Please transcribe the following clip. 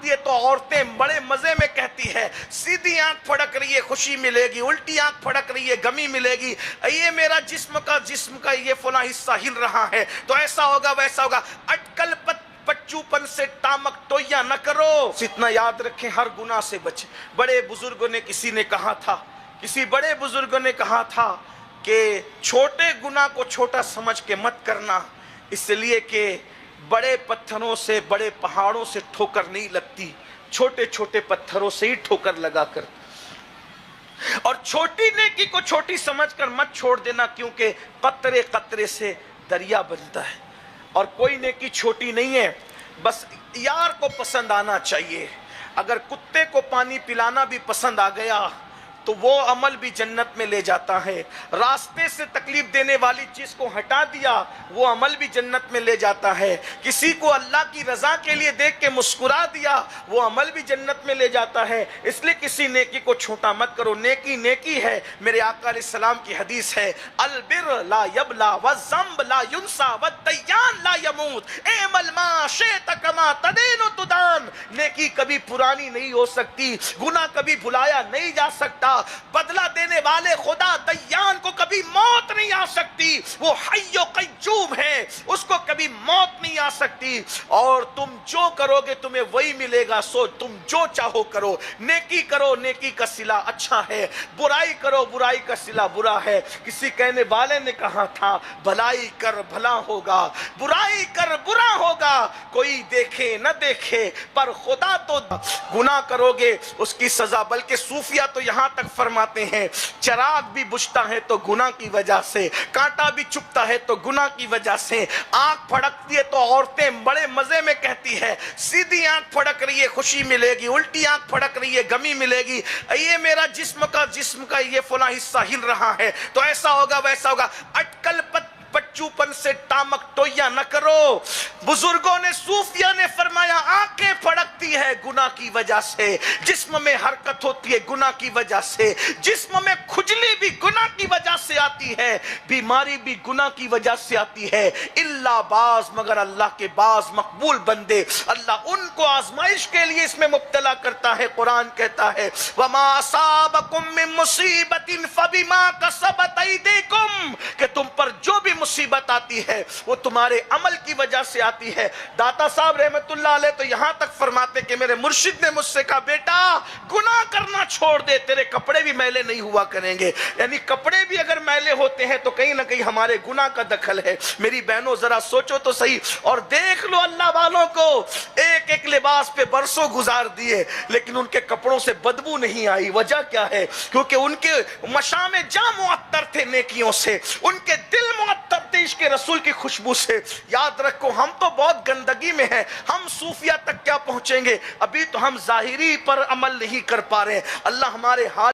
دیے تو عورتیں بڑے مزے میں کہتی ہے، سیدھی آنکھ پھڑک رہی ہے خوشی ملے گی، الٹی آنکھ پھڑک رہی ہے غمی ملے گی، یہ میرا جسم کا یہ فلاں حصہ ہل رہا ہے تو ایسا ہوگا ویسا ہوگا۔ اٹکل بچو پن سے ٹامک ٹویا نہ کرو، اتنا یاد رکھیں ہر گناہ سے بچیں۔ بڑے بزرگوں نے کسی بڑے بزرگوں نے کہا تھا کہ چھوٹے گناہ کو چھوٹا سمجھ کے مت کرنا، اس لیے کہ بڑے پتھروں سے بڑے پہاڑوں سے ٹھوکر نہیں لگتی، چھوٹے چھوٹے پتھروں سے ہی ٹھوکر لگا کر۔ اور چھوٹی نیکی کو چھوٹی سمجھ کر مت چھوڑ دینا، کیونکہ قطرے قطرے سے دریا بنتا ہے۔ اور کوئی نیکی چھوٹی نہیں ہے، بس یار کو پسند آنا چاہیے۔ اگر کتے کو پانی پلانا بھی پسند آ گیا تو وہ عمل بھی جنت میں لے جاتا ہے۔ راستے سے تکلیف دینے والی چیز کو ہٹا دیا، وہ عمل بھی جنت میں لے جاتا ہے۔ کسی کو اللہ کی رضا کے لیے دیکھ کے مسکرا دیا، وہ عمل بھی جنت میں لے جاتا ہے۔ اس لیے کسی نیکی کو چھوٹا مت کرو، نیکی نیکی ہے۔ میرے آقا علیہ السلام کی حدیث ہے، البر لا یبلا والذنب لا ینسا والدیان لا یموت، اعمل ما شئت کما تدین تدان۔ نیکی کبھی پرانی نہیں ہو سکتی، گناہ کبھی بھلایا نہیں جا سکتا، بدلہ دینے والے خدا دیان کو کبھی موت نہیں آ سکتی، وہ حی و قیوم ہے، اس کو کبھی موت نہیں آ سکتی۔ اور تم جو کرو گے تمہیں وہی ملے گا، سو تم جو چاہو کرو۔ نیکی کرو، نیکی کا صلہ اچھا ہے، برائی کرو، برائی کا صلہ برا ہے۔ کسی کہنے والے نے کہا تھا، بھلائی کر بھلا ہوگا، برائی کر برا ہوگا، کوئی دیکھے نہ دیکھے پر خدا تو۔ گناہ کرو گے اس کی سزا، بلکہ صوفیہ تو یہاں تک فرماتے ہیں، چراغ بھی بجھتا ہے تو گناہ کی وجہ سے، کانٹا بھی چبھتا ہے تو گناہ کی وجہ سے، آنکھ پھڑکتی ہے تو عورتیں بڑے مزے میں کہتی ہے، سیدھی آنکھ پھڑک رہی ہے خوشی ملے گی، الٹی آنکھ پھڑک رہی ہے غمی ملے گی، یہ میرا جسم کا یہ فلاں حصہ ہل رہا ہے تو ایسا ہوگا ویسا ہوگا۔ اٹکل بچو پن سے ٹامک ٹویا نہ کرو۔ بزرگوں نے، صوفیہ نے فرمایا، آنکھیں پھڑکتی ہے گناہ کی وجہ سے، جسم میں حرکت ہوتی ہے گناہ کی وجہ سے، جسم میں کھجلی بھی گناہ کی وجہ سے آتی ہے، بیماری بھی گناہ کی وجہ سے آتی ہے۔ اللہ بعض، مگر اللہ کے بعض مقبول بندے، اللہ ان کو آزمائش کے لیے اس میں مبتلا کرتا ہے۔ قرآن کہتا ہے، وَمَا أَصَابَكُم مِّن مُّصِيبَةٍ فَبِمَا كَسَبَتْ أَيْدِيكُمْ، کہ تم پر جو بھی مصیبت آتی ہے وہ تمہارے عمل کی وجہ سے آتی ہے۔ داتا صاحب رحمت اللہ علیہ تو یہاں تک فرماتے کہ میرے مرشد نے مجھ سے کہا، بیٹا گناہ کرنا چھوڑ دے، تیرے کپڑے بھی میلے نہیں ہوا کریں گے۔ یعنی کپڑے بھی اگر میلے ہوتے ہیں تو کہیں نہ کہیں ہمارے گناہ کا دخل ہے۔ میری بہنوں ذرا سوچو تو صحیح، اور دیکھ لو اللہ والوں کو، ایک ایک لباس پہ برسوں گزار دیے لیکن ان کے کپڑوں سے بدبو نہیں آئی۔ وجہ کیا ہے؟ کیونکہ ان کے مشام جاں معطر تھے نیکیوں سے، ان کے دل معطر تھے عشق رسول کی خوشبو سے۔ یاد رکھو، ہم تو بہت گندگی میں ہیں، ہم صوفیہ تک کیا پہنچیں گے؟ ابھی تو ہم ظاہری پر عمل نہیں کر پا رہے ہیں۔ اللہ ہمارے حال